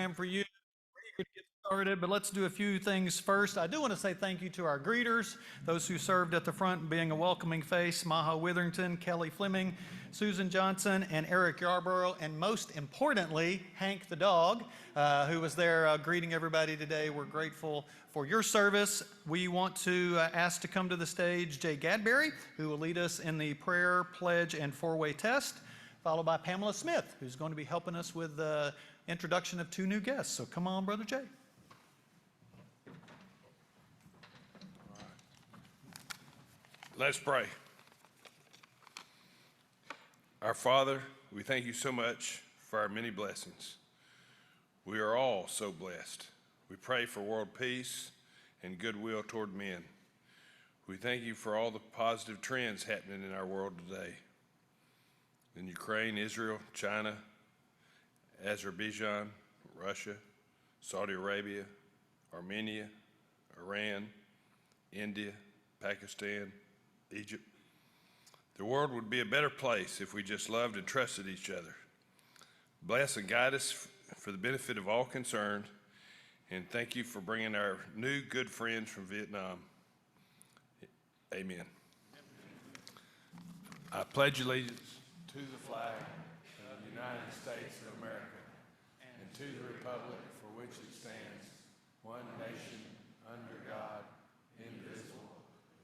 program for you. We're eager to get started, but let's do a few things first. I do want to say thank you to our greeters, those who served at the front being a welcoming face, Maha Witherington, Kelly Fleming, Susan Johnson, and Eric Yarborough, and most importantly, Hank the dog, who was there greeting everybody today. We're grateful for your service. We want to ask to come to the stage Jay Gadberry, who will lead us in the prayer, pledge, and four-way test, followed by Pamela Smith, who's going to be helping us with the introduction of two new guests. So come on, Brother Jay. Let's pray. Our Father, we thank you so much for our many blessings. We are all so blessed. We pray for world peace and goodwill toward men. We thank you for all the positive trends happening in our world today. In Ukraine, Israel, China, Azerbaijan, Russia, Saudi Arabia, Armenia, Iran, India, Pakistan, Egypt. The world would be a better place if we just loved and trusted each other. Bless and guide us for the benefit of all concerned, and thank you for bringing our new good friends from Vietnam. Amen. I pledge allegiance to the flag of the United States of America and to the republic for which it stands, one nation, under God, indivisible,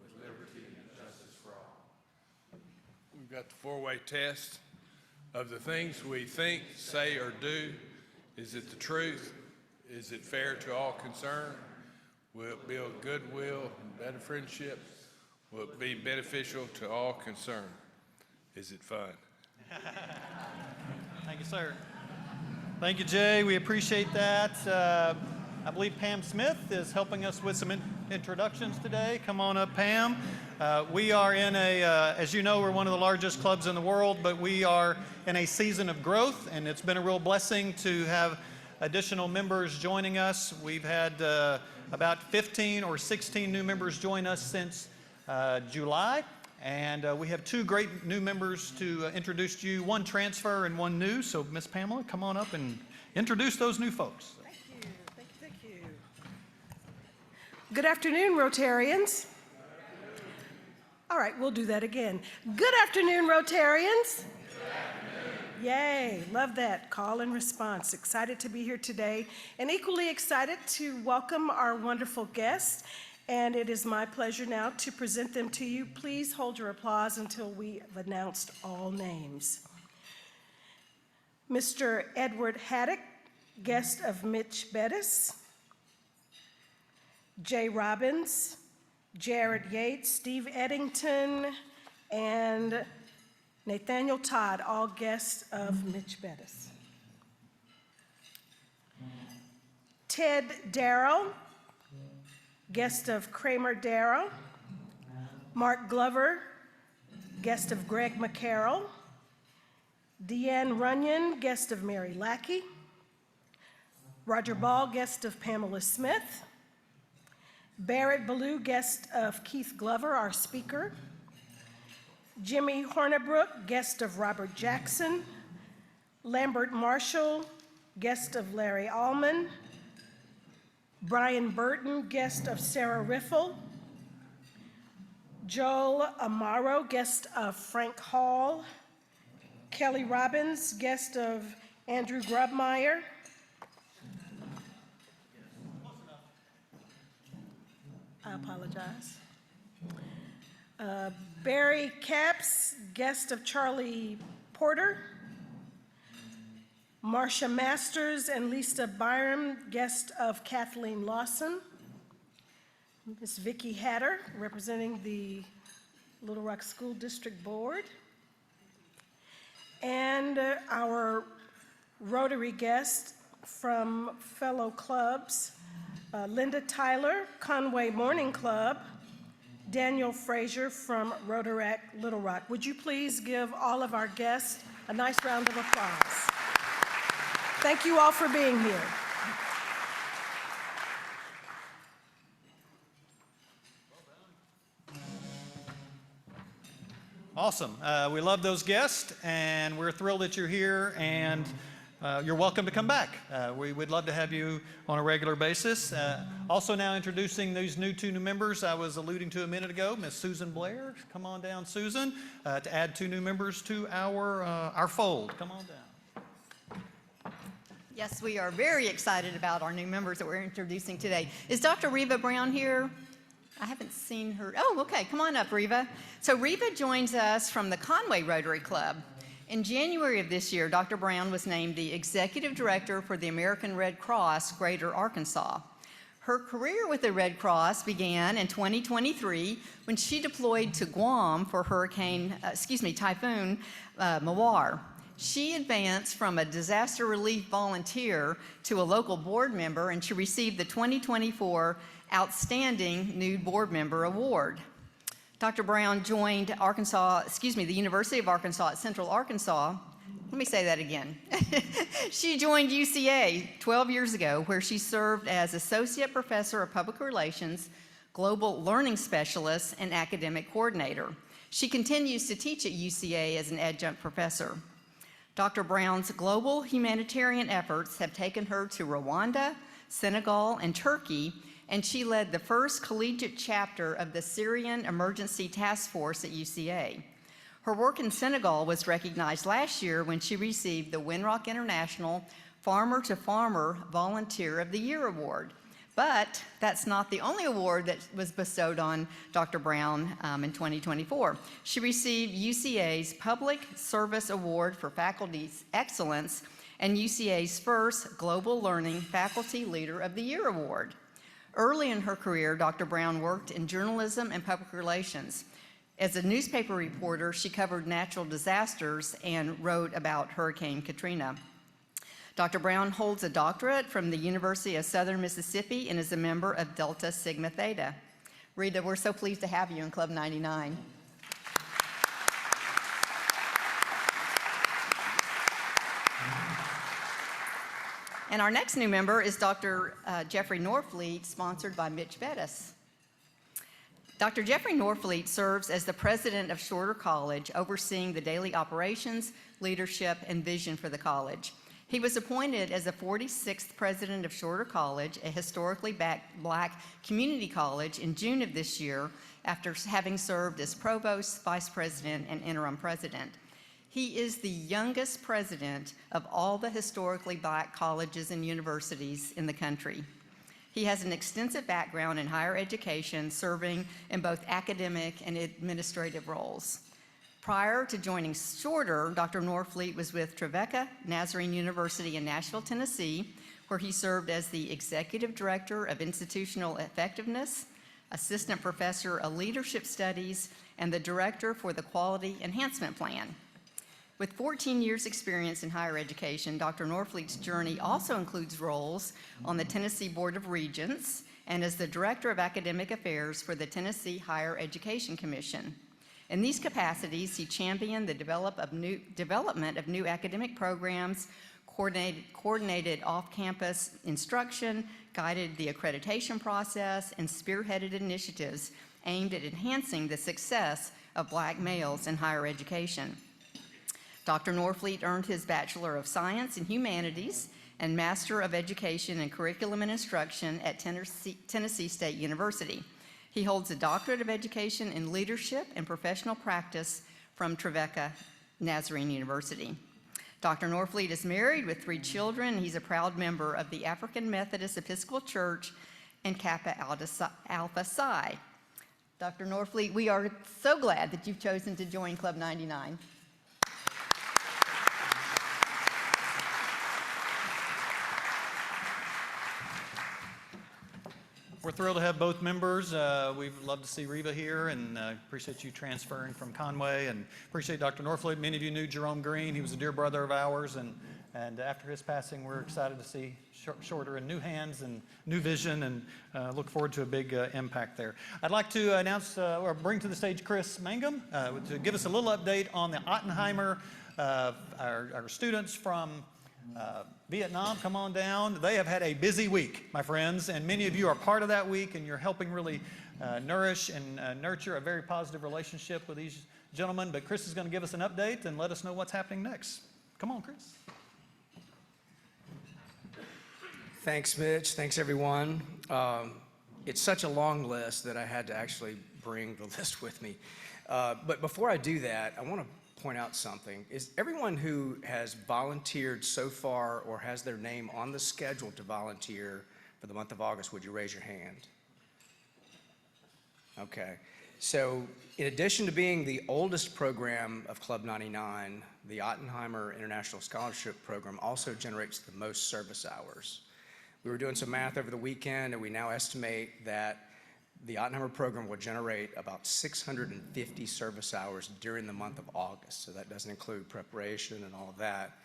with liberty and justice for all. We've got the four-way test of the things we think, say, or do. Is it the truth? Is it fair to all concerned? Will it build goodwill and better friendship? Will it be beneficial to all concerned? Is it fun? Thank you, sir. Thank you, Jay. We appreciate that. I believe Pam Smith is helping us with some introductions today. Come on up, Pam. We are in as you know, we're one of the largest clubs in the world, but we are in a season of growth, and it's been a real blessing to have additional members joining us. We've had about 15 or 16 new members join us since July. And we have two great new members to introduce to you, one transfer and one new. So, Miss Pamela, come on up and introduce those new folks. Thank you, thank you. Good afternoon, Rotarians. All right, we'll do that again. Good afternoon, Rotarians. Good afternoon. Yay, love that call and response. Excited to be here today, and equally excited to welcome our wonderful guests. And it is my pleasure now to present them to you. Please hold your applause until we have announced all names. Mr. Edward Haddock, guest of Mitch Bettis, Jay Robbins, Jared Yates, Steve Eddington, and Nathaniel Todd, all guests of Mitch Bettis. Ted Darrow, guest of Kramer Darrow. Mark Glover, guest of Greg McCarroll. Deanne Runyon, guest of Mary Lackey. Roger Ball, guest of Pamela Smith. Barrett Ballou, guest of Keith Glover, our speaker. Jimmy Hornibrook, guest of Robert Jackson. Lambert Marshall, guest of Larry Allman. Brian Burton, guest of Sarah Riffle. Joel Amaro, guest of Frank Hall. Kelly Robbins, guest of Andrew Grubmeyer. I apologize. Barry Capps, guest of Charlie Porter. Marcia Masters and Lisa Byram, guest of Kathleen Lawson. Ms. Vicki Hatter, representing the Little Rock School District Board. And our Rotary guest from fellow clubs, Linda Tyler, Conway Morning Club, Daniel Frazier from Rotaract Little Rock. Would you please give all of our guests a nice round of applause? Thank you all for being here. Awesome. We love those guests, and we're thrilled that you're here. And you're welcome to come back. We would love to have you on a regular basis. Also now introducing these two new members I was alluding to a minute ago, Miss Susan Blair. Come on down, Susan, to add 2 new members to our fold. Come on down. Yes, we are very excited about our new members that we're introducing today. Is Dr. Reva Brown here? I haven't seen her. Oh, okay. Come on up, Reva. So Reva joins us from the Conway Rotary Club. In January of this year, Dr. Brown was named the Executive Director for the American Red Cross Greater Arkansas. Her career with the Red Cross began in 2023 when she deployed to Guam for Typhoon Mawar. She advanced from a disaster relief volunteer to a local board member, and she received the 2024 Outstanding New Board Member Award. Dr. Brown joined the University of Arkansas at Central Arkansas. Let me say that again. She joined UCA 12 years ago, where she served as Associate Professor of Public Relations, Global Learning Specialist, and Academic Coordinator. She continues to teach at UCA as an adjunct professor. Dr. Brown's global humanitarian efforts have taken her to Rwanda, Senegal, and Turkey, and she led the first collegiate chapter of the Syrian Emergency Task Force at UCA. Her work in Senegal was recognized last year when she received the Winrock International Farmer to Farmer Volunteer of the Year Award. But that's not the only award that was bestowed on Dr. Brown in 2024. She received UCA's Public Service Award for Faculty Excellence and UCA's first Global Learning Faculty Leader of the Year Award. Early in her career, Dr. Brown worked in journalism and public relations. As a newspaper reporter, she covered natural disasters and wrote about Hurricane Katrina. Dr. Brown holds a doctorate from the University of Southern Mississippi and is a member of Delta Sigma Theta. Rita, we're so pleased to have you in Club 99. And our next new member is Dr. Jeffrey Norfleet, sponsored by Mitch Bettis. Dr. Jeffrey Norfleet serves as the president of Shorter College, overseeing the daily operations, leadership, and vision for the college. He was appointed as the 46th president of Shorter College, a historically black community college, in June of this year, after having served as provost, vice president, and interim president. He is the youngest president of all the historically black colleges and universities in the country. He has an extensive background in higher education, serving in both academic and administrative roles. Prior to joining Shorter, Dr. Norfleet was with Trevecca Nazarene University in Nashville, Tennessee, where he served as the Executive Director of Institutional Effectiveness, Assistant Professor of Leadership Studies, and the Director for the Quality Enhancement Plan. With 14 years' experience in higher education, Dr. Norfleet's journey also includes roles on the Tennessee Board of Regents and as the Director of Academic Affairs for the Tennessee Higher Education Commission. In these capacities, he championed the development of new academic programs, coordinated off-campus instruction, guided the accreditation process, and spearheaded initiatives aimed at enhancing the success of black males in higher education. Dr. Norfleet earned his Bachelor of Science in Humanities and Master of Education in Curriculum and Instruction at Tennessee State University. He holds a Doctorate of Education in Leadership and Professional Practice from Trevecca Nazarene University. Dr. Norfleet is married with 3 children, and he's a proud member of the African Methodist Episcopal Church and Kappa Alpha Psi. Dr. Norfleet, we are so glad that you've chosen to join Club 99. We're thrilled to have both members. We'd love to see Reva here, and appreciate you transferring from Conway, and appreciate Dr. Norfleet. Many of you knew Jerome Green. He was a dear brother of ours, and after his passing, we're excited to see Shorter in new hands and new vision, and look forward to a big impact there. I'd like to announce or bring to the stage Chris Mangum to give us a little update on the Ottenheimer, our students from Vietnam. Come on down. They have had a busy week, my friends, and many of you are part of that week, and you're helping really nourish and nurture a very positive relationship with these gentlemen. But Chris is going to give us an update and let us know what's happening next. Come on, Chris. Thanks, Mitch. Thanks, everyone. It's such a long list that I had to actually bring the list with me. But before I do that, I want to point out something. Is everyone who has volunteered so far or has their name on the schedule to volunteer for the month of August, would you raise your hand? Okay. So in addition to being the oldest program of Club 99, the Ottenheimer International Scholarship Program also generates the most service hours. We were doing some math over the weekend, and we now estimate that the Ottenheimer program will generate about 650 service hours during the month of August. So that doesn't include preparation and all of that.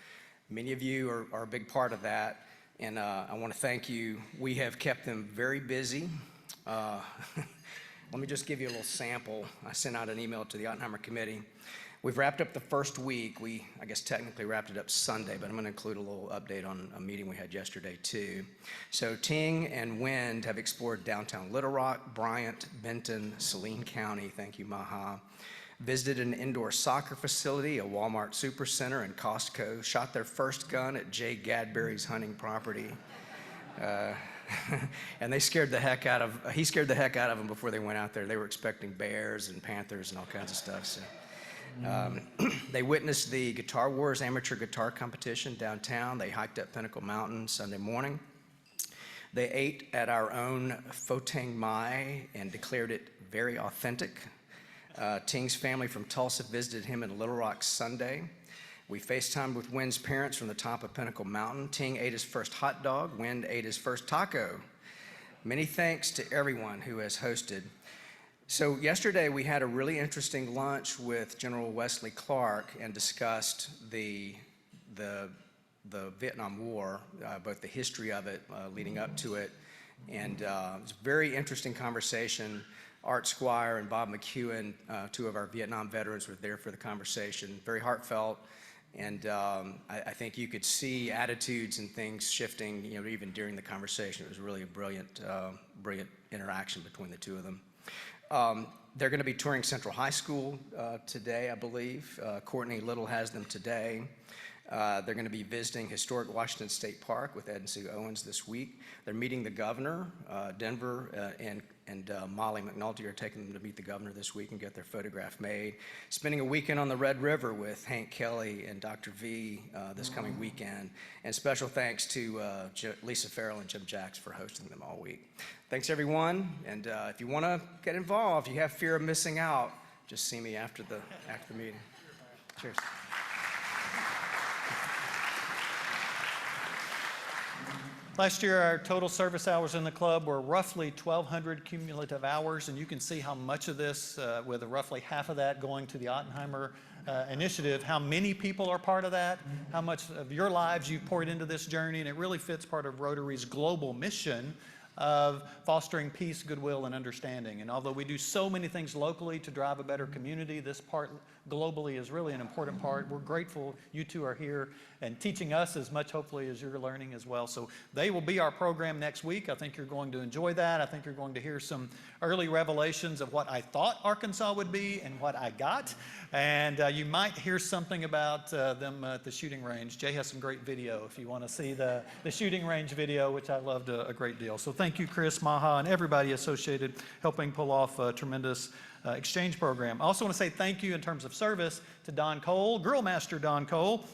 Many of you are a big part of that, and I want to thank you. We have kept them very busy. Let me just give you a little sample. I sent out an email to the Ottenheimer committee. We've wrapped up the first week. I guess technically wrapped it up Sunday, but I'm going to include a little update on a meeting we had yesterday too. So Ting and Wind have explored downtown Little Rock, Bryant, Benton, Saline County, thank you Maha, visited an indoor soccer facility, a Walmart Supercenter, and Costco, shot their first gun at Jay Gadberry's hunting property. And he scared the heck out of them before they went out there. They were expecting bears and panthers and all kinds of stuff. So. They witnessed the Guitar Wars amateur guitar competition downtown. They hiked up Pinnacle Mountain Sunday morning. They ate at our own Photang Mai and declared it very authentic. Ting's family from Tulsa visited him in Little Rock Sunday. We FaceTimed with Wind's parents from the top of Pinnacle Mountain. Ting ate his first hot dog. Wind ate his first taco. Many thanks to everyone who has hosted. So yesterday we had a really interesting lunch with General Wesley Clark and discussed the Vietnam War, both the history of it leading up to it, and it was a very interesting conversation. Art Squire and Bob McEwen, two of our Vietnam veterans, were there for the conversation. Very heartfelt, and I think you could see attitudes and things shifting, even during the conversation. It was really a brilliant interaction between the two of them. They're going to be touring Central High School today, I believe. Courtney Little has them today. They're going to be visiting historic Washington State Park with Ed and Sue Owens this week. They're meeting the governor. Denver and Molly McNulty are taking them to meet the governor this week and get their photograph made. Spending a weekend on the Red River with Hank Kelly and Dr. V this coming weekend. And special thanks to Lisa Farrell and Jim Jacks for hosting them all week. Thanks, everyone. And if you want to get involved, you have fear of missing out, just see me after the meeting. Cheers. Last year, our total service hours in the club were roughly 1,200 cumulative hours, and you can see how much of this, with roughly half of that going to the Ottenheimer initiative, how many people are part of that, how much of your lives you've poured into this journey, and it really fits part of Rotary's global mission of fostering peace, goodwill, and understanding. And although we do so many things locally to drive a better community, this part globally is really an important part. We're grateful you two are here and teaching us as much, hopefully, as you're learning as well. So they will be our program next week. I think you're going to enjoy that. I think you're going to hear some early revelations of what I thought Arkansas would be and what I got. And you might hear something about them at the shooting range. Jay has some great video if you want to see the shooting range video, which I loved a great deal. So thank you, Chris, Maha, and everybody associated helping pull off a tremendous exchange program. I also want to say thank you in terms of service to Don Cole, Girl Master Don Cole,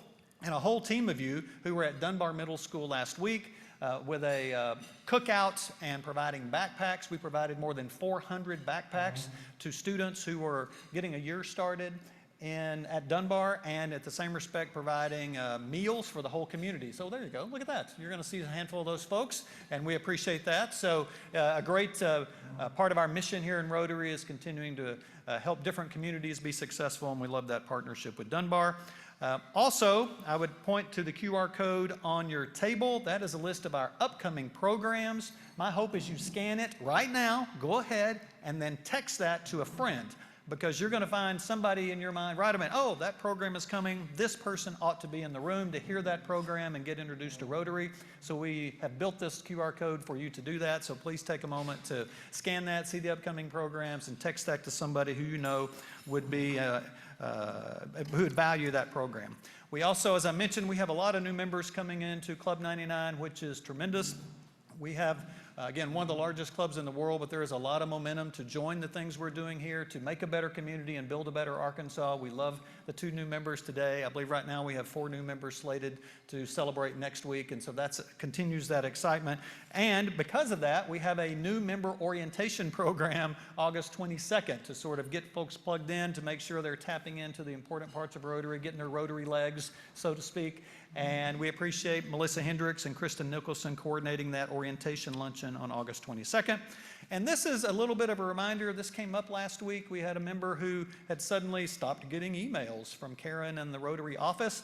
and a whole team of you who were at Dunbar Middle School last week with a cookout and providing backpacks. We provided more than 400 backpacks to students who were getting a year started at Dunbar, and at the same respect providing meals for the whole community. So there you go, look at that. You're going to see a handful of those folks, and we appreciate that. So a great part of our mission here in Rotary is continuing to help different communities be successful, and we love that partnership with Dunbar. Also, I would point to the QR code on your table. That is a list of our upcoming programs. My hope is you scan it right now, go ahead, and then text that to a friend, because you're going to find somebody in your mind, right a minute, oh, that program is coming. This person ought to be in the room to hear that program and get introduced to Rotary. So we have built this QR code for you to do that. So please take a moment to scan that, see the upcoming programs, and text that to somebody who you know would be who would value that program. We also, as I mentioned, we have a lot of new members coming into Club 99, which is tremendous. We have, again, one of the largest clubs in the world, but there is a lot of momentum to join the things we're doing here to make a better community and build a better Arkansas. We love the 2 new members today. I believe right now we have 4 new members slated to celebrate next week, and so that continues that excitement. And because of that, we have a new member orientation program August 22nd to sort of get folks plugged in, to make sure they're tapping into the important parts of Rotary, getting their Rotary legs, so to speak. And we appreciate Melissa Hendricks and Kristen Nicholson coordinating that orientation luncheon on August 22nd. And this is a little bit of a reminder. This came up last week. We had a member who had suddenly stopped getting emails from Karen and the Rotary office.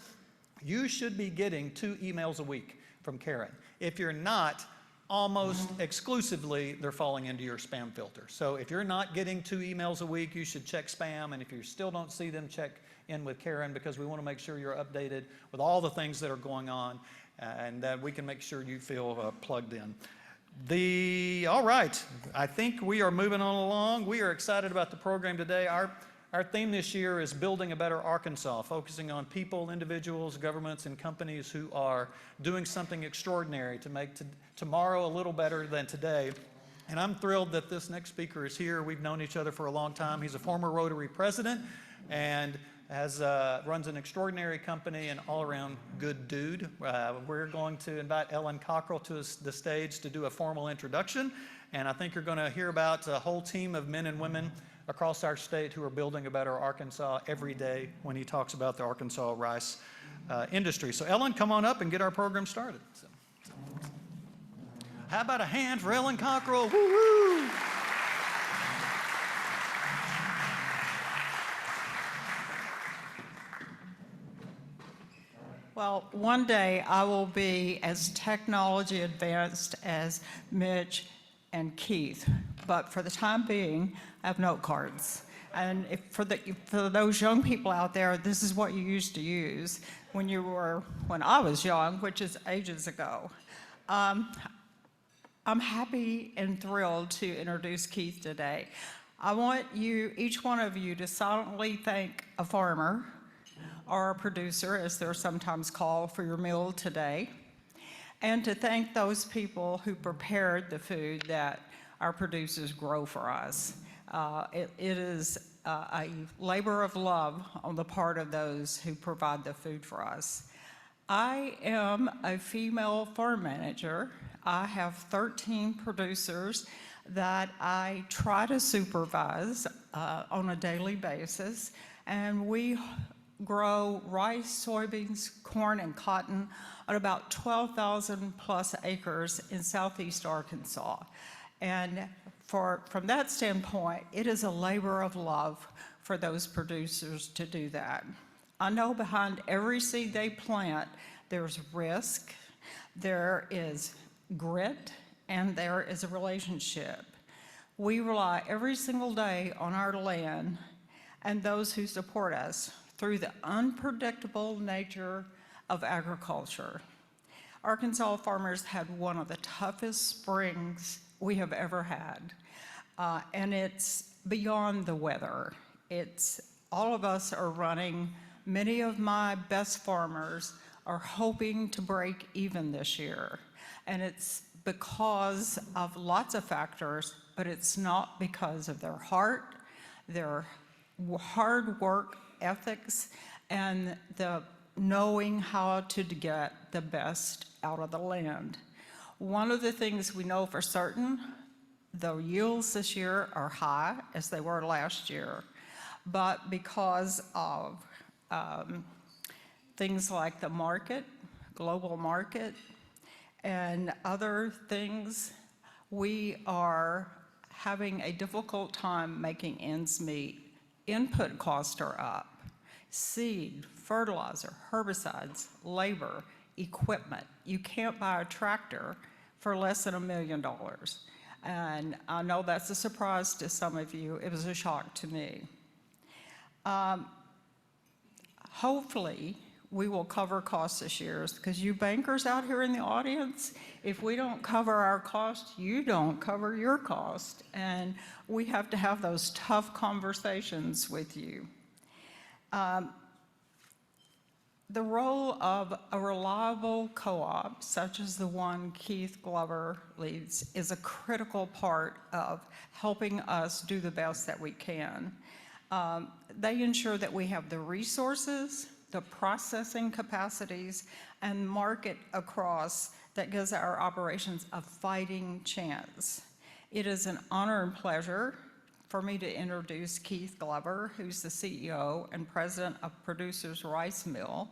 You should be getting 2 emails a week from Karen. If you're not, almost exclusively, they're falling into your spam filter. So if you're not getting 2 emails a week, you should check spam. And if you still don't see them, check in with Karen, because we want to make sure you're updated with all the things that are going on, and that we can make sure you feel plugged in. All right, I think we are moving on along. We are excited about the program today. Our theme this year is Building a Better Arkansas, focusing on people, individuals, governments, and companies who are doing something extraordinary to make tomorrow a little better than today. And I'm thrilled that this next speaker is here. We've known each other for a long time. He's a former Rotary president and runs an extraordinary company and all-around good dude. We're going to invite Ellen Cockrell to the stage to do a formal introduction, and I think you're going to hear about a whole team of men and women across our state who are building a better Arkansas every day when he talks about the Arkansas rice industry. So Ellen, come on up and get our program started. How about a hand for Ellen Cockrell? Woo-hoo! Well, one day I will be as technology advanced as Mitch and Keith, but for the time being, I have note cards. And for those young people out there, this is what you used to use when I was young, which is ages ago. I'm happy and thrilled to introduce Keith today. I want each one of you, to silently thank a farmer, or a producer, as they're sometimes called, for your meal today, and to thank those people who prepared the food that our producers grow for us. It is a labor of love on the part of those who provide the food for us. I am a female farm manager. I have 13 producers that I try to supervise on a daily basis, and we grow rice, soybeans, corn, and cotton on about 12,000 plus acres in southeast Arkansas. And from that standpoint, it is a labor of love for those producers to do that. I know behind every seed they plant, there's risk, there is grit, and there is a relationship. We rely every single day on our land and those who support us through the unpredictable nature of agriculture. Arkansas farmers had one of the toughest springs we have ever had, and it's beyond the weather. All of us are running. Many of my best farmers are hoping to break even this year, and it's because of lots of factors, but it's not because of their heart, their hard work ethics, and the knowing how to get the best out of the land. One of the things we know for certain, the yields this year are high, as they were last year, but because of things like the market, global market, and other things, we are having a difficult time making ends meet. Input costs are up. Seed, fertilizer, herbicides, labor, equipment. You can't buy a tractor for less than $1 million. And I know that's a surprise to some of you. It was a shock to me. Hopefully, we will cover costs this year, because you bankers out here in the audience, if we don't cover our cost, you don't cover your cost. And we have to have those tough conversations with you. The role of a reliable co-op, such as the one Keith Glover leads, is a critical part of helping us do the best that we can. They ensure that we have the resources, the processing capacities, and market across that gives our operations a fighting chance. It is an honor and pleasure for me to introduce Keith Glover, who's the CEO and president of Producers Rice Mill.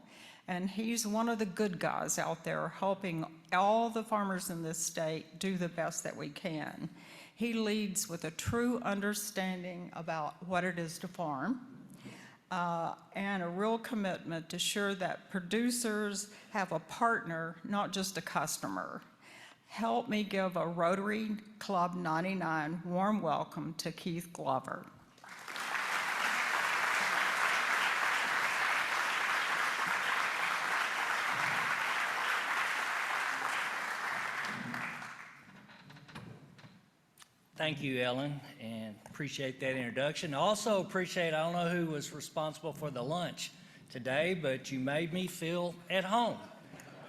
And he's one of the good guys out there helping all the farmers in this state do the best that we can. He leads with a true understanding about what it is to farm, and a real commitment to ensure that producers have a partner, not just a customer. Help me give a Rotary Club 99 warm welcome to Keith Glover. Thank you, Ellen, and appreciate that introduction. Also appreciate, I don't know who was responsible for the lunch today, but you made me feel at home.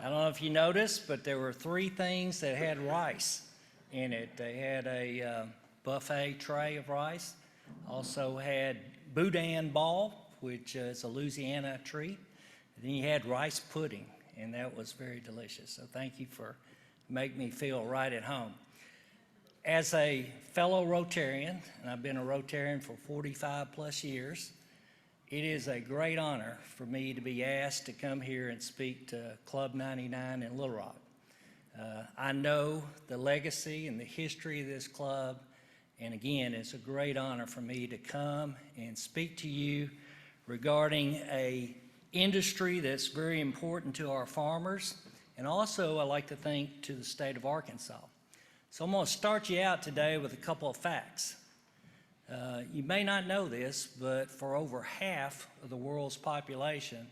I don't know if you noticed, but there were 3 things that had rice in it. They had a buffet tray of rice, also had boudin ball, which is a Louisiana treat. And then you had rice pudding, and that was very delicious. So thank you for making me feel right at home. As a fellow Rotarian, and I've been a Rotarian for 45 plus years, it is a great honor for me to be asked to come here and speak to Club 99 in Little Rock. I know the legacy and the history of this club, and again, it's a great honor for me to come and speak to you regarding an industry that's very important to our farmers, and also I like to think to the state of Arkansas. So I'm going to start you out today with a couple of facts. You may not know this, but for over half of the world's population,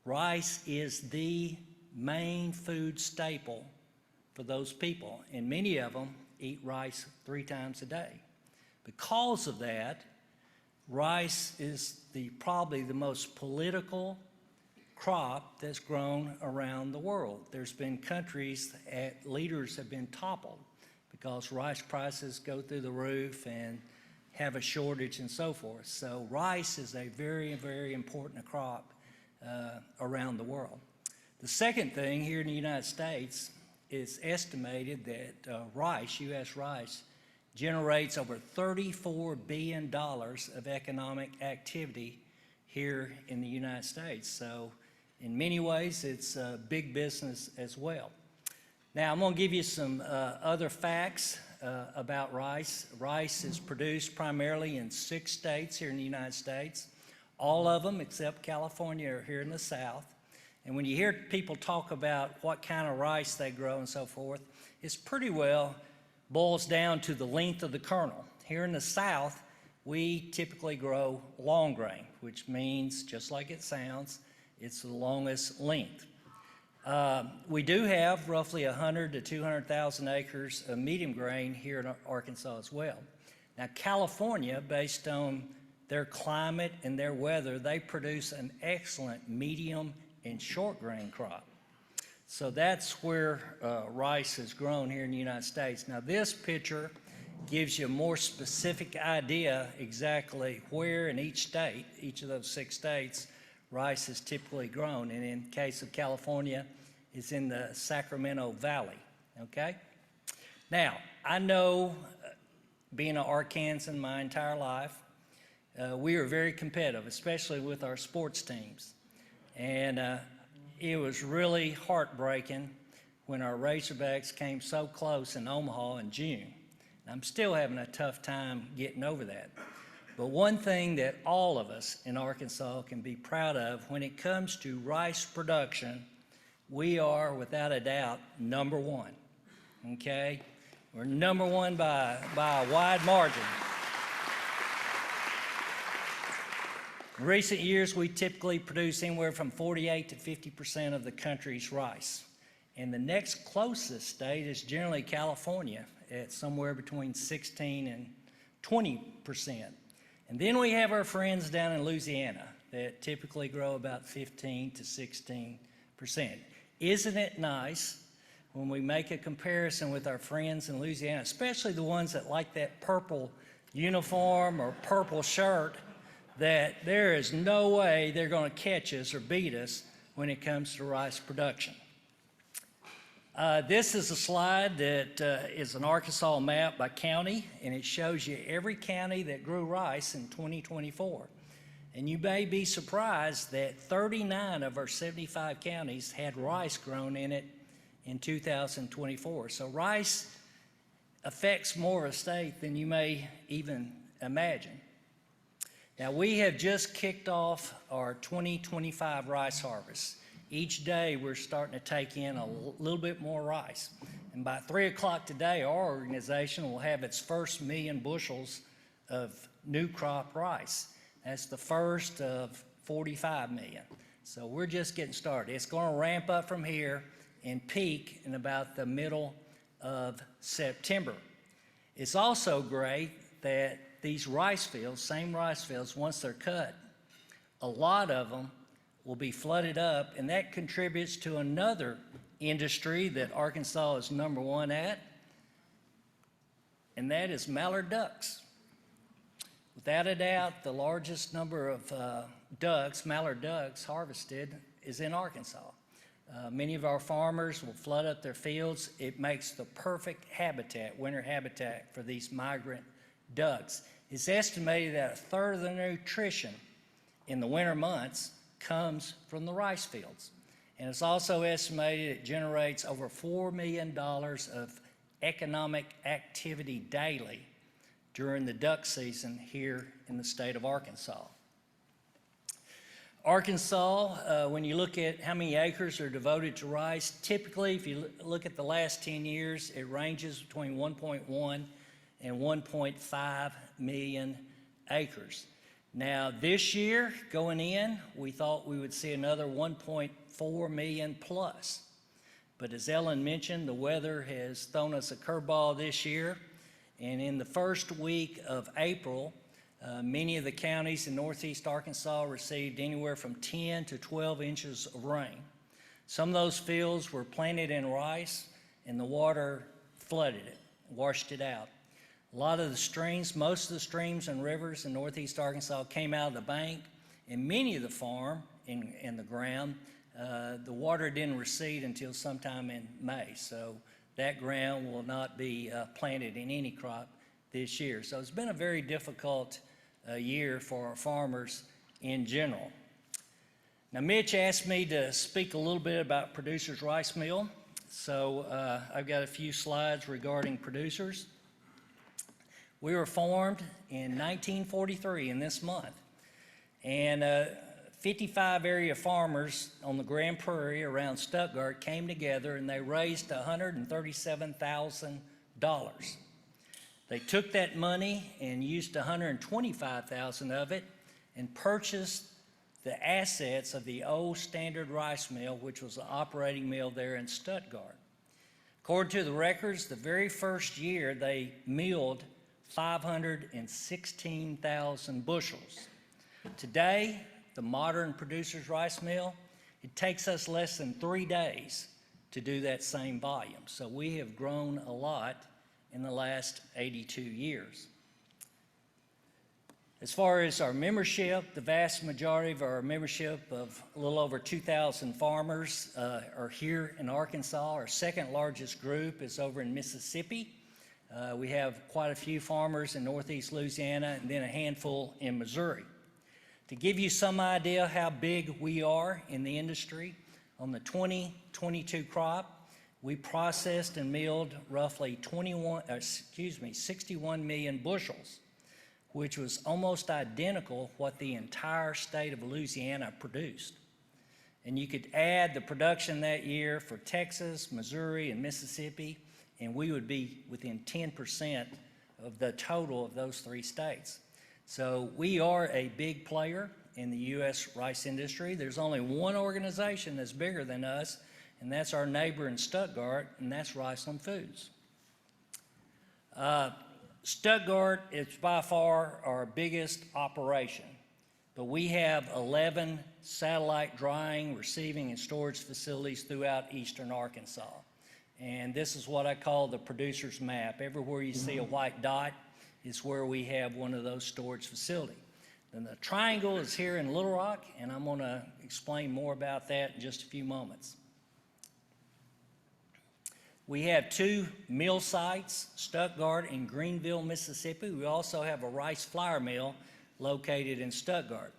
rice is the main food staple for those people, and many of them eat rice 3 times a day. Because of that, rice is probably the most political crop that's grown around the world. There's been countries that leaders have been toppled because rice prices go through the roof and have a shortage and so forth. So rice is a very, very important crop around the world. The second thing, here in the United States, it's estimated that rice, U.S. rice, generates over $34 billion of economic activity here in the United States. So in many ways, it's a big business as well. Now, I'm going to give you some other facts about rice. Rice is produced primarily in 6 states here in the United States. All of them, except California, are here in the South. And when you hear people talk about what kind of rice they grow and so forth, it's pretty well boils down to the length of the kernel. Here in the South, we typically grow long grain, which means, just like it sounds, it's the longest length. We do have roughly 100 to 200,000 acres of medium grain here in Arkansas as well. Now, California, based on their climate and their weather, they produce an excellent medium and short grain crop. So that's where rice is grown here in the United States. Now, this picture gives you a more specific idea exactly where in each state, each of those 6 states, rice is typically grown. And in the case of California, it's in the Sacramento Valley, okay? Now, I know, being an Arkansan my entire life, we are very competitive, especially with our sports teams. And it was really heartbreaking when our Razorbacks came so close in Omaha in June. I'm still having a tough time getting over that. But one thing that all of us in Arkansas can be proud of, when it comes to rice production, we are, without a doubt, number 1, okay? We're number 1 by a wide margin. In recent years, we typically produce anywhere from 48 to 50% of the country's rice. And the next closest state is generally California, at somewhere between 16 and 20%. And then we have our friends down in Louisiana. that typically grow about 15 to 16%. Isn't it nice when we make a comparison with our friends in Louisiana, especially the ones that like that purple uniform or purple shirt, that there is no way they're going to catch us or beat us when it comes to rice production. This is a slide that is an Arkansas map by county, and it shows you every county that grew rice in 2024. And you may be surprised that 39 of our 75 counties had rice grown in it in 2024. So rice affects more of a state than you may even imagine. Now, we have just kicked off our 2025 rice harvest. Each day, we're starting to take in a little bit more rice. And by 3 o'clock today, our organization will have its first 1 million bushels of new crop rice. That's the first of 45 million. So we're just getting started. It's going to ramp up from here and peak in about the middle of September. It's also great that these rice fields, same rice fields, once they're cut, a lot of them will be flooded up, and that contributes to another industry that Arkansas is #1 at, and that is mallard ducks. Without a doubt, the largest number of mallard ducks harvested is in Arkansas. Many of our farmers will flood up their fields. It makes the perfect habitat, winter habitat for these migrant ducks. It's estimated that 1/3 of the nutrition in the winter months comes from the rice fields. And it's also estimated it generates over $4 million of economic activity daily during the duck season here in the state of Arkansas. Arkansas, when you look at how many acres are devoted to rice, typically if you look at the last 10 years, it ranges between 1.1 and 1.5 million acres. Now this year, going in, we thought we would see another 1.4 million plus. But as Ellen mentioned, the weather has thrown us a curveball this year. And in the first week of April, many of the counties in northeast Arkansas received anywhere from 10 to 12 inches of rain. Some of those fields were planted in rice, and the water flooded it, washed it out. A lot of the streams, most of the streams and rivers in northeast Arkansas came out of the bank, and many of the farm in the ground, the water didn't recede until sometime in May. So that ground will not be planted in any crop this year. So it's been a very difficult year for our farmers in general. Now, Mitch asked me to speak a little bit about Producers Rice Mill. So I've got a few slides regarding producers. We were formed in 1943 in this month, and 55 area farmers on the Grand Prairie around Stuttgart came together and they raised $137,000. They took that money and used $125,000 of it and purchased the assets of the old Standard Rice Mill, which was an operating mill there in Stuttgart. According to the records, the very first year they milled 516,000 bushels. Today, the modern Producers Rice Mill, it takes us less than 3 days to do that same volume. So we have grown a lot in the last 82 years. As far as our membership, the vast majority of our membership of a little over 2,000 farmers are here in Arkansas. Our second largest group is over in Mississippi. We have quite a few farmers in northeast Louisiana and then a handful in Missouri. To give you some idea how big we are in the industry, on the 2022 crop, we processed and milled roughly 61 million bushels, which was almost identical what the entire state of Louisiana produced. And you could add the production that year for Texas, Missouri, and Mississippi, and we would be within 10% of the total of those 3 states. So we are a big player in the U.S. rice industry. There's only one organization that's bigger than us, and that's our neighbor in Stuttgart, and that's Riceland Foods. Stuttgart is by far our biggest operation, but we have 11 satellite drying, receiving, and storage facilities throughout eastern Arkansas. And this is what I call the producer's map. Everywhere you see a white dot is where we have one of those storage facilities. And the triangle is here in Little Rock, and I'm going to explain more about that in just a few moments. We have 2 mill sites, Stuttgart and Greenville, Mississippi. We also have a rice flour mill located in Stuttgart.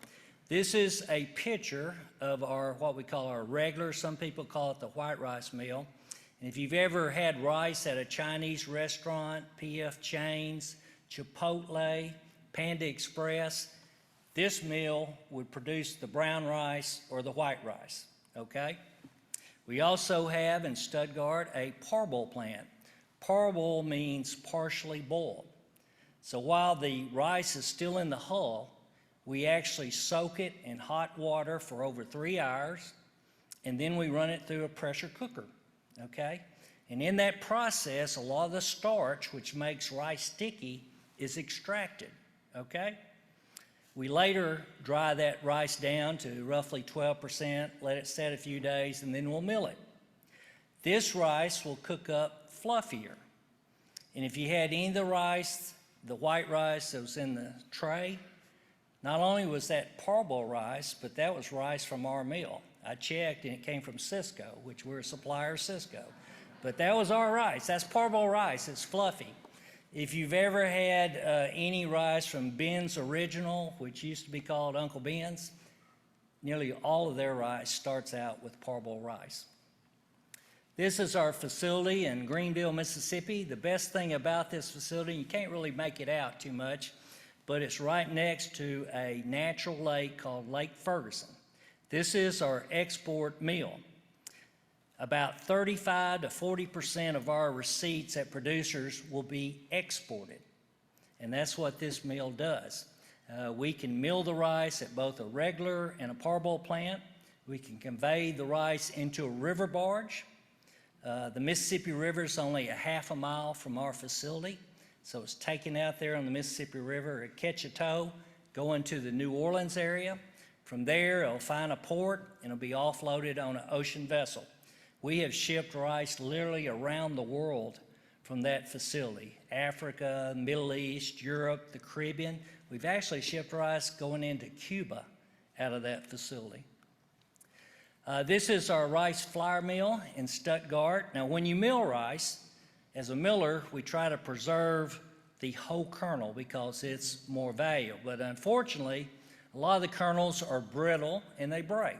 This is a picture of our, what we call our regular, some people call it the white rice mill. And if you've ever had rice at a Chinese restaurant, PF Chains, Chipotle, Panda Express, this mill would produce the brown rice or the white rice, okay? We also have in Stuttgart a parboil plant. Parboil means partially boiled. So while the rice is still in the hull, we actually soak it in hot water for over 3 hours, and then we run it through a pressure cooker, okay? And in that process, a lot of the starch, which makes rice sticky, is extracted, okay? We later dry that rice down to roughly 12%, let it set a few days, and then we'll mill it. This rice will cook up fluffier. And if you had any of the rice, the white rice that was in the tray, not only was that parboil rice, but that was rice from our mill. I checked and it came from Cisco, which we're a supplier of Cisco. But that was our rice. That's parboil rice. It's fluffy. If you've ever had any rice from Ben's Original, which used to be called Uncle Ben's, nearly all of their rice starts out with parboil rice. This is our facility in Greenville, Mississippi. The best thing about this facility, you can't really make it out too much, but it's right next to a natural lake called Lake Ferguson. This is our export mill. About 35 to 40% of our receipts at producers will be exported. And that's what this mill does. We can mill the rice at both a regular and a parboil plant. We can convey the rice into a river barge. The Mississippi River is only a half a mile from our facility. So it's taken out there on the Mississippi River at catch a tow, go into the New Orleans area. From there, it'll find a port and it'll be offloaded on an ocean vessel. We have shipped rice literally around the world from that facility. Africa, Middle East, Europe, the Caribbean. We've actually shipped rice going into Cuba out of that facility. This is our rice flour mill in Stuttgart. Now, when you mill rice, as a miller, we try to preserve the whole kernel because it's more valuable. But unfortunately, a lot of the kernels are brittle and they break.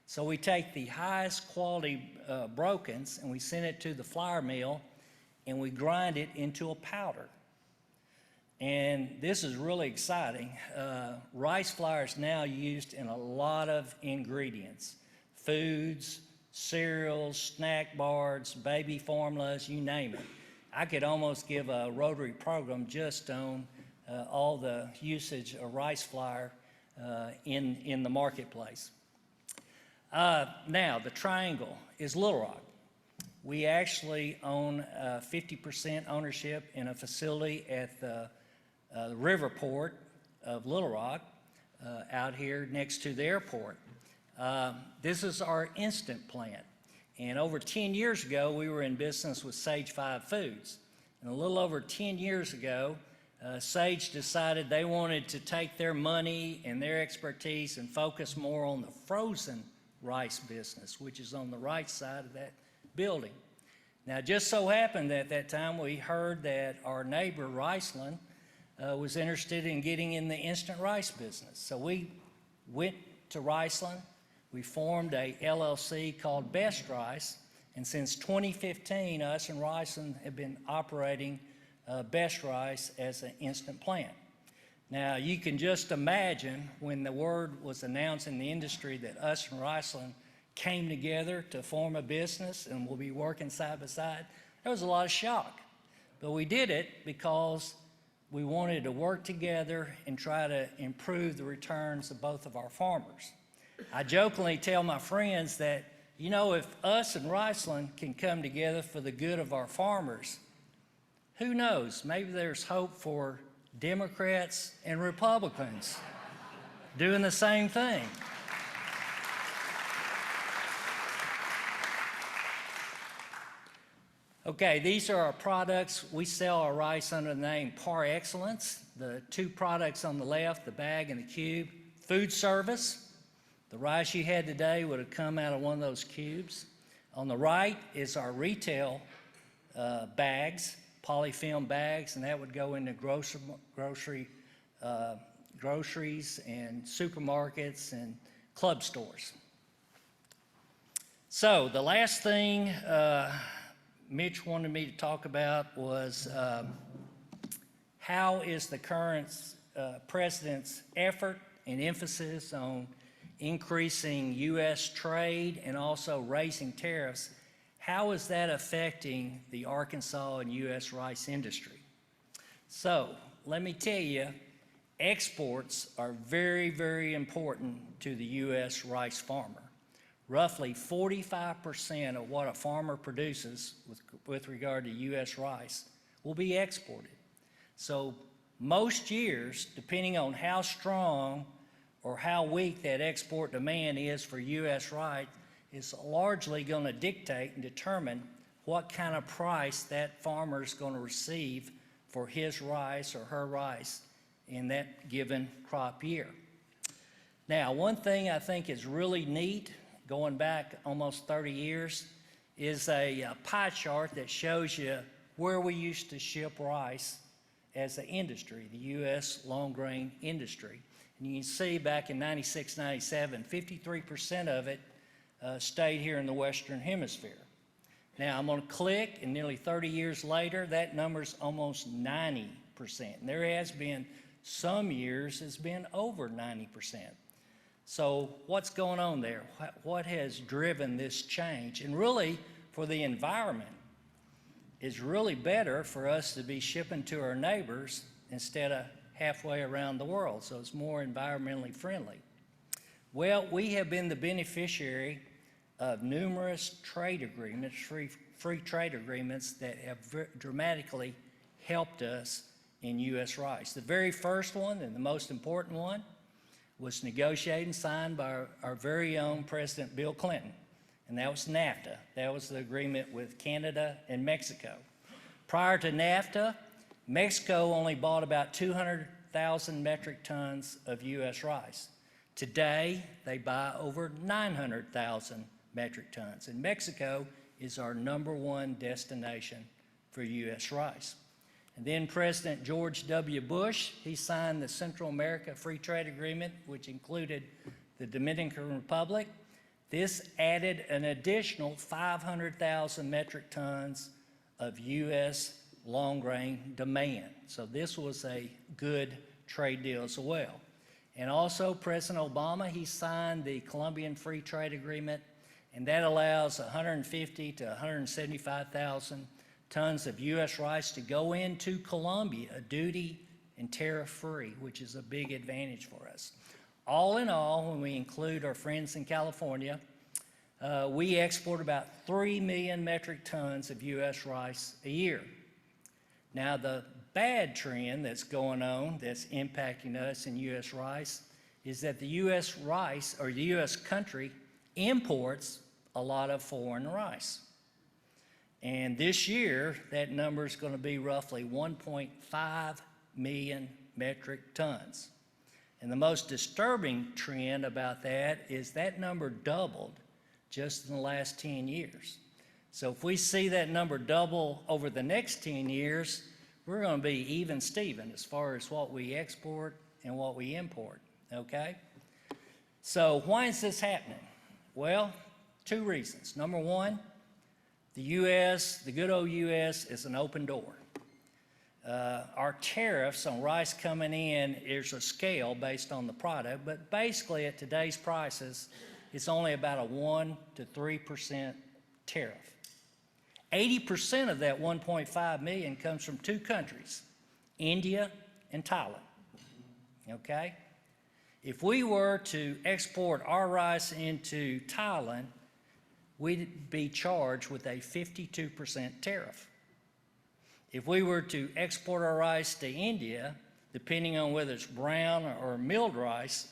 So we take the highest quality brokens and we send it to the flour mill and we grind it into a powder. And this is really exciting. Rice flour is now used in a lot of ingredients, foods, cereals, snack bars, baby formulas, you name it. I could almost give a Rotary program just on all the usage of rice flour in the marketplace. Now, the triangle is Little Rock. We actually own 50% ownership in a facility at the river port of Little Rock out here next to the airport. This is our instant plant. And over 10 years ago, we were in business with Sage 5 Foods. And a little over 10 years ago, Sage decided they wanted to take their money and their expertise and focus more on the frozen rice business, which is on the right side of that building. Now, it just so happened that at that time we heard that our neighbor, Riceland, was interested in getting in the instant rice business. So we went to Riceland. We formed a LLC called Best Rice, and since 2015, us and Riceland have been operating Best Rice as an instant plant. Now, you can just imagine when the word was announced in the industry that us and Riceland came together to form a business and we'll be working side by side, there was a lot of shock. But we did it because we wanted to work together and try to improve the returns of both of our farmers. I jokingly tell my friends that, you know, if us and Riceland can come together for the good of our farmers, who knows, maybe there's hope for Democrats and Republicans. doing the same thing. Okay, these are our products. We sell our rice under the name Par Excellence. The two products on the left, the bag and the cube. Food service. The rice you had today would have come out of one of those cubes. On the right is our retail bags, polyfilm bags, and that would go into groceries and supermarkets and club stores. So the last thing Mitch wanted me to talk about was how is the current president's effort and emphasis on increasing U.S. trade and also raising tariffs, how is that affecting the Arkansas and U.S. rice industry? So let me tell you, exports are very, very important to the U.S. rice farmer. Roughly 45% of what a farmer produces with regard to U.S. rice will be exported. So most years, depending on how strong or how weak that export demand is for U.S. rice, is largely going to dictate and determine what kind of price that farmer is going to receive for his rice or her rice in that given crop year. Now, one thing I think is really neat, going back almost 30 years, is a pie chart that shows you where we used to ship rice as an industry, the U.S. long grain industry. And you can see back in 96, 97, 53% of it stayed here in the Western Hemisphere. Now I'm going to click, and nearly 30 years later, that number's almost 90%. And there has been some years it's been over 90%. So what's going on there? What has driven this change? And really, for the environment, it's really better for us to be shipping to our neighbors instead of halfway around the world, so it's more environmentally friendly. Well, we have been the beneficiary of numerous trade agreements, free trade agreements that have dramatically helped us in U.S. rice. The very first one and the most important one was negotiated and signed by our very own President Bill Clinton, and that was NAFTA. That was the agreement with Canada and Mexico. Prior to NAFTA, Mexico only bought about 200,000 metric tons of U.S. rice. Today, they buy over 900,000 metric tons, and Mexico is our #1 destination for U.S. rice. And then President George W. Bush, he signed the Central America Free Trade Agreement, which included the Dominican Republic. This added an additional 500,000 metric tons of U.S. long grain demand. So this was a good trade deal as well. And also President Obama, he signed the Colombian Free Trade Agreement, and that allows 150 to 175,000 tons of U.S. rice to go into Colombia, duty and tariff-free, which is a big advantage for us. All in all, when we include our friends in California, we export about 3 million metric tons of U.S. rice a year. Now, the bad trend that's going on that's impacting us in U.S. rice is that the U.S. rice, or the U.S. country, imports a lot of foreign rice. And this year, that number is going to be roughly 1.5 million metric tons. And the most disturbing trend about that is that number doubled just in the last 10 years. So if we see that number double over the next 10 years, we're going to be even Steven as far as what we export and what we import, okay? So why is this happening? Well, 2 reasons. Number one, the U.S., the good old U.S., is an open door. Our tariffs on rice coming in, there's a scale based on the product, but basically at today's prices, it's only about a 1% to 3% tariff. 80% of that 1.5 million comes from 2 countries, India and Thailand, okay? If we were to export our rice into Thailand, we'd be charged with a 52% tariff. If we were to export our rice to India, depending on whether it's brown or milled rice,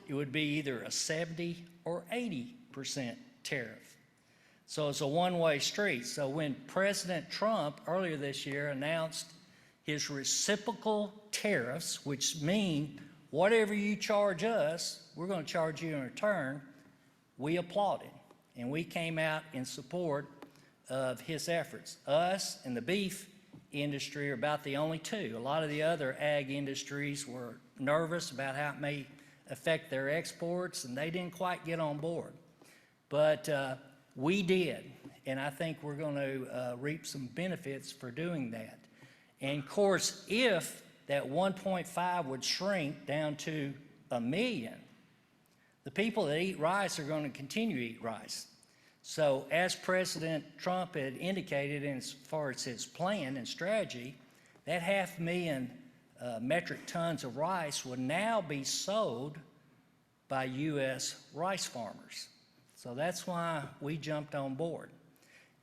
it would be either a 70 or 80% tariff. So it's a one-way street. So when President Trump earlier this year announced his reciprocal tariffs, which mean whatever you charge us, we're going to charge you in return, we applauded. And we came out in support of his efforts. Us and the beef industry are about the only two. A lot of the other ag industries were nervous about how it may affect their exports, and they didn't quite get on board. But we did, and I think we're going to reap some benefits for doing that. And of course, if that 1.5 would shrink down to 1 million, the people that eat rice are going to continue to eat rice. So as President Trump had indicated, and as far as his plan and strategy, that 500,000 metric tons of rice would now be sold by U.S. rice farmers. So that's why we jumped on board.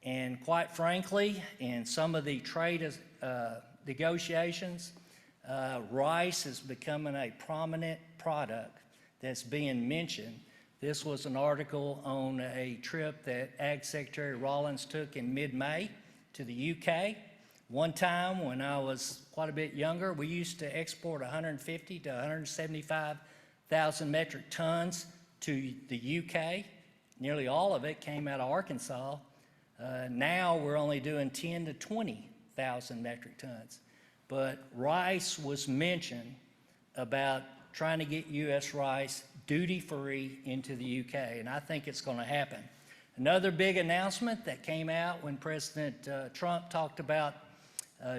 And quite frankly, in some of the trade negotiations, rice is becoming a prominent product that's being mentioned. This was an article on a trip that Ag Secretary Rollins took in mid-May to the UK. One time when I was quite a bit younger, we used to export 150 to 175,000 metric tons to the UK. Nearly all of it came out of Arkansas. Now we're only doing 10 to 20,000 metric tons. But rice was mentioned about trying to get U.S. rice duty-free into the UK, and I think it's going to happen. Another big announcement that came out when President Trump talked about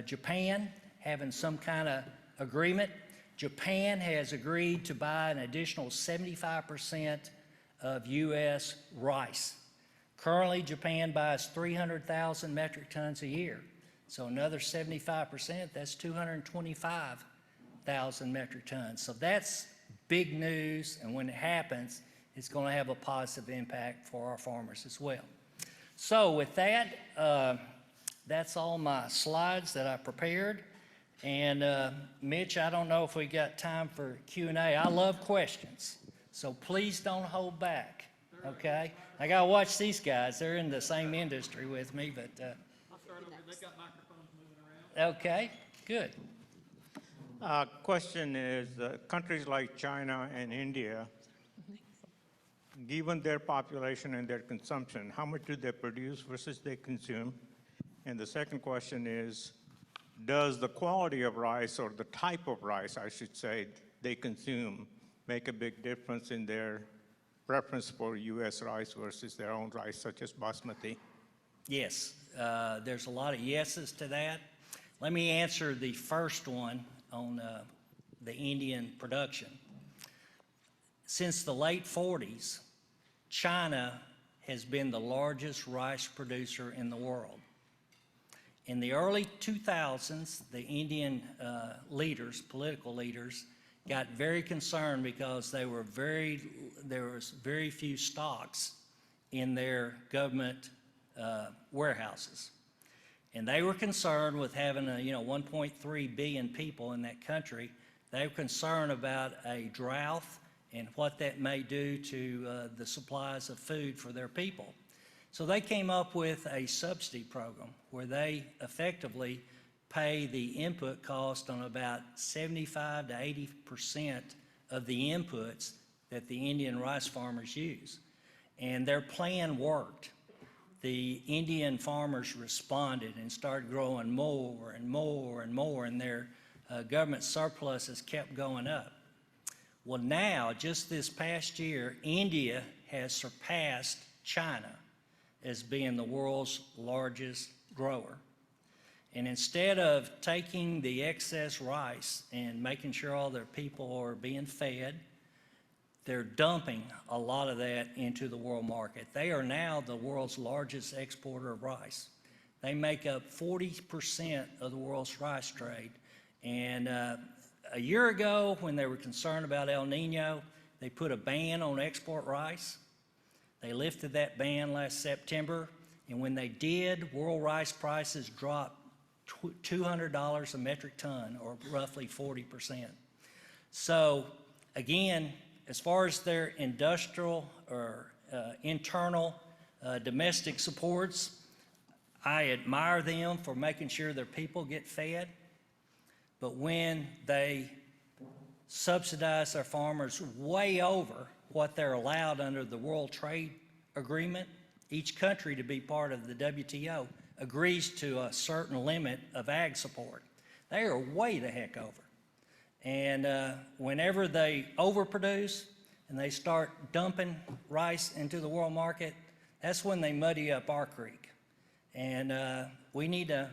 Japan having some kind of agreement. Japan has agreed to buy an additional 75% of U.S. rice. Currently, Japan buys 300,000 metric tons a year. So another 75%, that's 225,000 metric tons. So that's big news, and when it happens, it's going to have a positive impact for our farmers as well. So with that, that's all my slides that I prepared. And Mitch, I don't know if we got time for Q&A. I love questions, so please don't hold back, okay? I got to watch these guys. They're in the same industry with me, but... I'll start over. They've got microphones moving around. Okay, good. Question is, countries like China and India, given their population and their consumption, how much do they produce versus they consume? And the second question is, does the quality of rice, or the type of rice, I should say, they consume make a big difference in their preference for U.S. rice versus their own rice, such as basmati? Yes, there's a lot of yeses to that. Let me answer the first one on the Indian production. Since the late 40s, China has been the largest rice producer in the world. In the early 2000s, the Indian leaders, political leaders, got very concerned because there was very few stocks in their government warehouses. And they were concerned with having 1.3 billion people in that country. They were concerned about a drought and what that may do to the supplies of food for their people. So they came up with a subsidy program where they effectively pay the input cost on about 75 to 80% of the inputs that the Indian rice farmers use. And their plan worked. The Indian farmers responded and started growing more and more and more, and their government surpluses kept going up. Well, now, just this past year, India has surpassed China as being the world's largest grower. And instead of taking the excess rice and making sure all their people are being fed, they're dumping a lot of that into the world market. They are now the world's largest exporter of rice. They make up 40% of the world's rice trade. And a year ago, when they were concerned about El Nino, they put a ban on export rice. They lifted that ban last September, and when they did, world rice prices dropped $200 a metric ton, or roughly 40%. So again, as far as their industrial or internal domestic supports, I admire them for making sure their people get fed. But when they subsidize their farmers way over what they're allowed under the World Trade Agreement, each country to be part of the WTO agrees to a certain limit of ag support. They are way the heck over. And whenever they overproduce and they start dumping rice into the world market, that's when they muddy up our creek. And we need to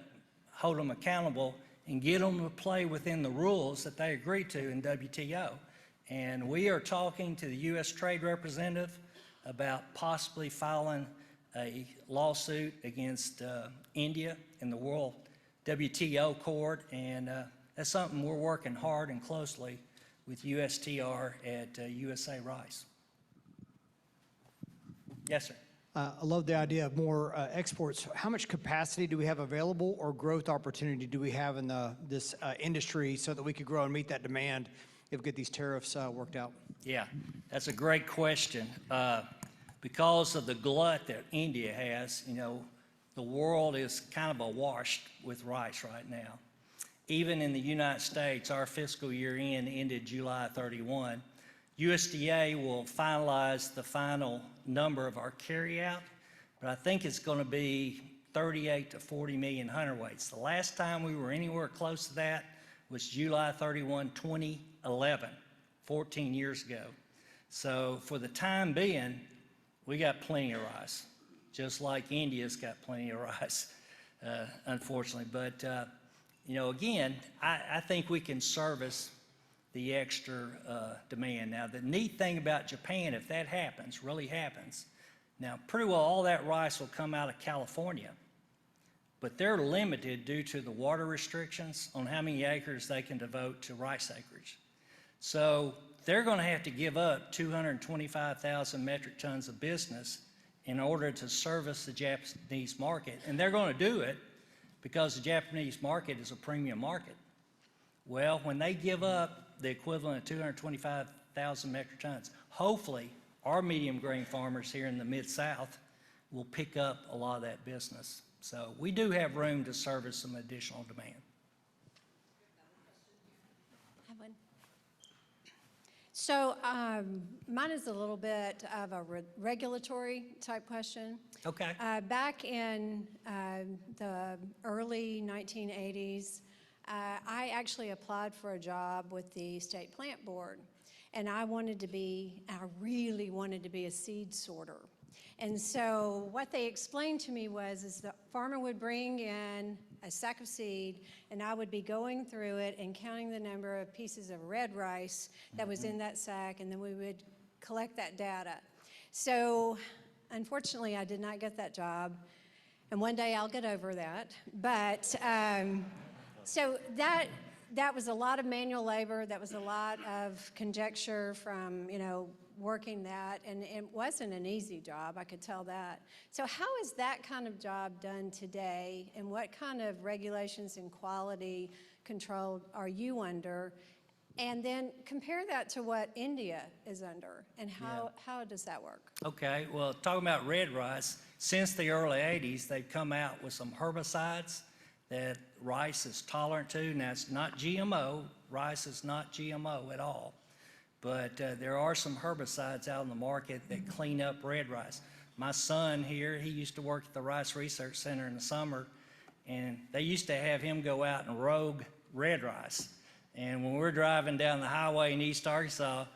hold them accountable and get them to play within the rules that they agreed to in WTO. And we are talking to the U.S. Trade Representative about possibly filing a lawsuit against India in the World WTO Court, and that's something we're working hard and closely with USTR at USA Rice. Yes, sir. I love the idea of more exports. How much capacity do we have available, or growth opportunity do we have in this industry so that we could grow and meet that demand if we get these tariffs worked out? Yeah, that's a great question. Because of the glut that India has, you know, the world is kind of awash with rice right now. Even in the United States, our fiscal year ended July 31. USDA will finalize the final number of our carryout, but I think it's going to be 38 to 40 million hundredweights. The last time we were anywhere close to that was July 31, 2011, 14 years ago. So for the time being, we got plenty of rice, just like India's got plenty of rice, unfortunately. But, you know, again, I think we can service the extra demand. Now, the neat thing about Japan, if that happens, really happens, now pretty well all that rice will come out of California, but they're limited due to the water restrictions on how many acres they can devote to rice acreage. So they're going to have to give up 225,000 metric tons of business in order to service the Japanese market. And they're going to do it because the Japanese market is a premium market. Well, when they give up the equivalent of 225,000 metric tons, hopefully our medium grain farmers here in the Mid-South will pick up a lot of that business. So we do have room to service some additional demand. So mine is a little bit of a regulatory type question. Okay. Back in the early 1980s, I actually applied for a job with the State Plant Board, and I really wanted to be a seed sorter. And so what they explained to me is the farmer would bring in a sack of seed, and I would be going through it and counting the number of pieces of red rice that was in that sack, and then we would collect that data. So unfortunately, I did not get that job, and one day I'll get over that. But so that was a lot of manual labor. That was a lot of conjecture from, you know, working that, and it wasn't an easy job, I could tell that. So how is that kind of job done today, and what kind of regulations and quality control are you under? And then compare that to what India is under, and how does that work? Okay, well, talking about red rice, since the early 80s, they've come out with some herbicides that rice is tolerant to. Now, it's not GMO. Rice is not GMO at all. But there are some herbicides out in the market that clean up red rice. My son here, he used to work at the Rice Research Center in the summer, and they used to have him go out and rogue red rice. And when we're driving down the highway in East Arkansas,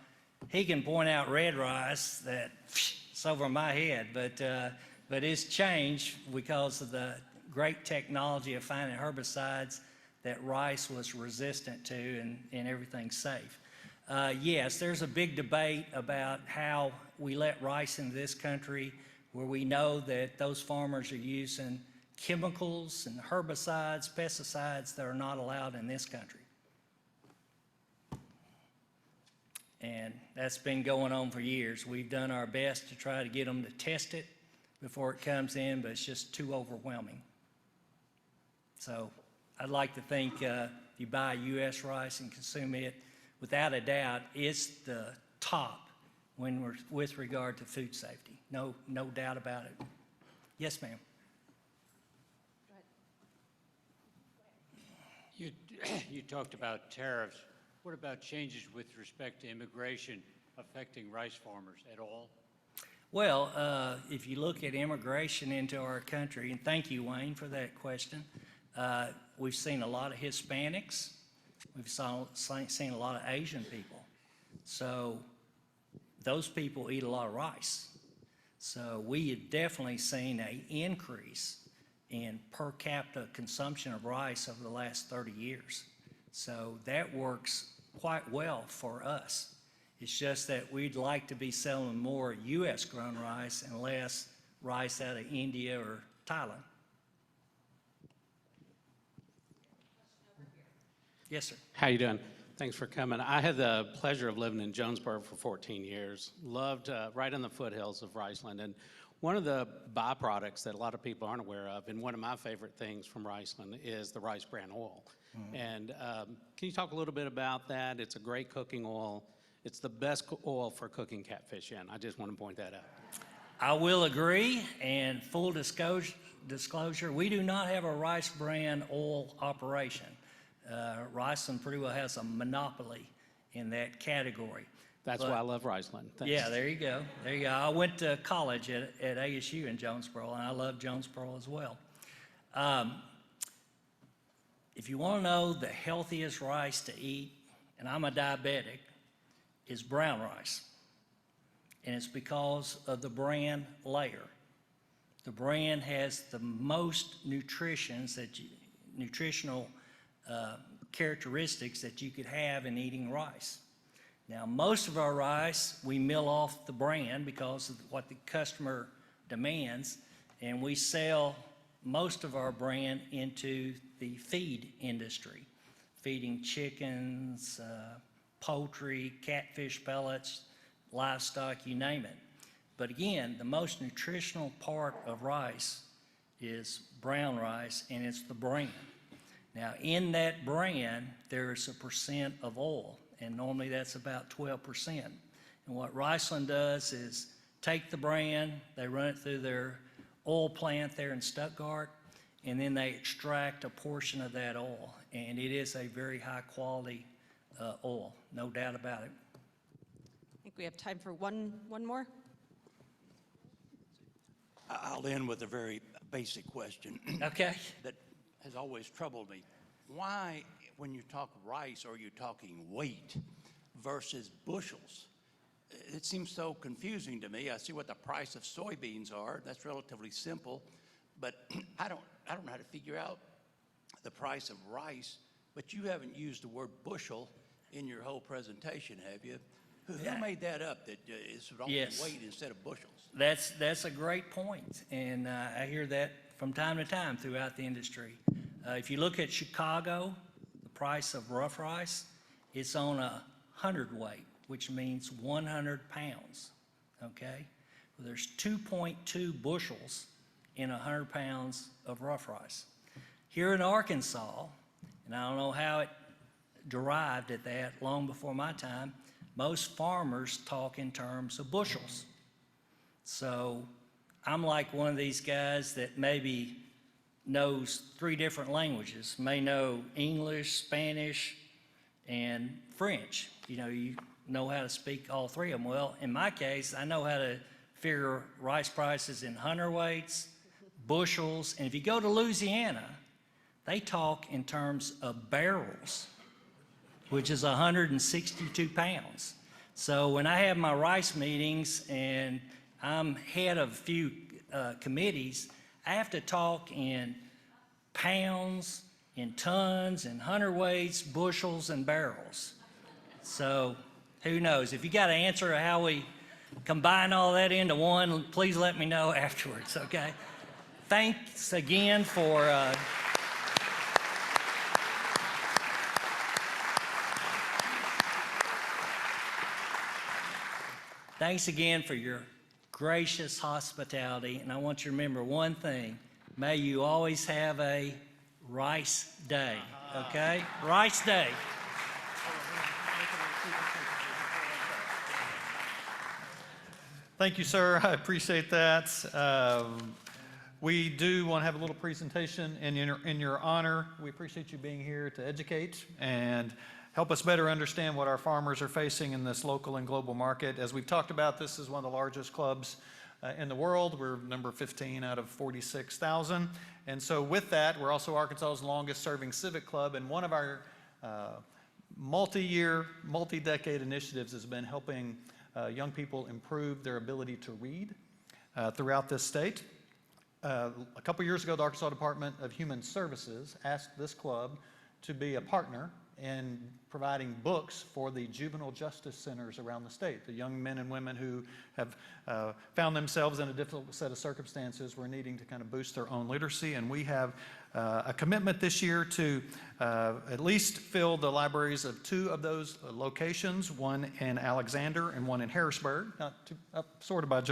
he can point out red rice that it's over my head. But it's changed because of the great technology of finding herbicides that rice was resistant to, and everything's safe. Yes, there's a big debate about how we let rice into this country, where we know that those farmers are using chemicals and herbicides, pesticides that are not allowed in this country. And that's been going on for years. We've done our best to try to get them to test it before it comes in, but it's just too overwhelming. So I'd like to think if you buy U.S. rice and consume it, without a doubt, it's the top with regard to food safety. No doubt about it. Yes, ma'am. You talked about tariffs. What about changes with respect to immigration affecting rice farmers at all? Well, if you look at immigration into our country, and thank you, Wayne, for that question, we've seen a lot of Hispanics. We've seen a lot of Asian people. So those people eat a lot of rice. So we have definitely seen an increase in per capita consumption of rice over the last 30 years. So that works quite well for us. It's just that we'd like to be selling more U.S. grown rice and less rice out of India or Thailand. Yes, sir. How you doing? Thanks for coming. I had the pleasure of living in Jonesboro for 14 years. Loved right in the foothills of Riceland. And one of the byproducts that a lot of people aren't aware of, and one of my favorite things from Riceland, is the rice bran oil. Mm-hmm. And can you talk a little bit about that? It's a great cooking oil. It's the best oil for cooking catfish in. I just want to point that out. I will agree, and full disclosure, we do not have a rice bran oil operation. Riceland pretty well has a monopoly in that category. That's why I love Riceland. Thanks. Yeah, there you go. There you go. I went to college at ASU in Jonesboro, and I love Jonesboro as well. If you want to know the healthiest rice to eat, and I'm a diabetic, is brown rice. And it's because of the bran layer. The bran has the most nutritional characteristics that you could have in eating rice. Now, most of our rice, we mill off the bran because of what the customer demands, and we sell most of our bran into the feed industry, feeding chickens, poultry, catfish pellets, livestock, you name it. But again, the most nutritional part of rice is brown rice, and it's the bran. Now, in that bran, there's a percent of oil, and normally that's about 12%. And what Riceland does is take the bran, they run it through their oil plant there in Stuttgart, and then they extract a portion of that oil. And it is a very high quality oil, no doubt about it. I think we have time for one more. I'll end with a very basic question. Okay. That has always troubled me. Why, when you talk rice, are you talking weight versus bushels? It seems so confusing to me. I see what the price of soybeans are. That's relatively simple. But I don't know how to figure out the price of rice. But you haven't used the word bushel in your whole presentation, have you? Who made that up, that it's only weight instead of bushels? That's a great point, and I hear that from time to time throughout the industry. If you look at Chicago, the price of rough rice, it's on a hundredweight, which means 100 pounds, okay? Well, there's 2.2 bushels in 100 pounds of rough rice. Here in Arkansas, and I don't know how it derived at that long before my time, most farmers talk in terms of bushels. So I'm like one of these guys that maybe knows 3 different languages, may know English, Spanish, and French. You know how to speak all 3 of them. Well, in my case, I know how to figure rice prices in hundredweights, bushels, and if you go to Louisiana, they talk in terms of barrels, which is 162 pounds. So when I have my rice meetings and I'm head of a few committees, I have to talk in pounds, in tons, in hundredweights, bushels, and barrels. So who knows? If you got an answer to how we combine all that into one, please let me know afterwards, okay? Thanks again for thanks again for your gracious hospitality, and I want you to remember one thing. May you always have a rice day, okay? Rice day. Thank you, sir. I appreciate that. We do want to have a little presentation in your honor. We appreciate you being here to educate and help us better understand what our farmers are facing in this local and global market. As we've talked about, this is one of the largest clubs in the world. We're number 15 out of 46,000. And so with that, we're also Arkansas's longest serving civic club, and one of our multi-year, multi-decade initiatives has been helping young people improve their ability to read throughout this state. A couple years ago, the Arkansas Department of Human Services asked this club to be a partner in providing books for the juvenile justice centers around the state. The young men and women who have found themselves in a difficult set of circumstances were needing to kind of boost their own literacy, and we have a commitment this year to at least fill the libraries of 2 of those locations, one in Alexander and one in Harrisburg, not too, sort of by Jones.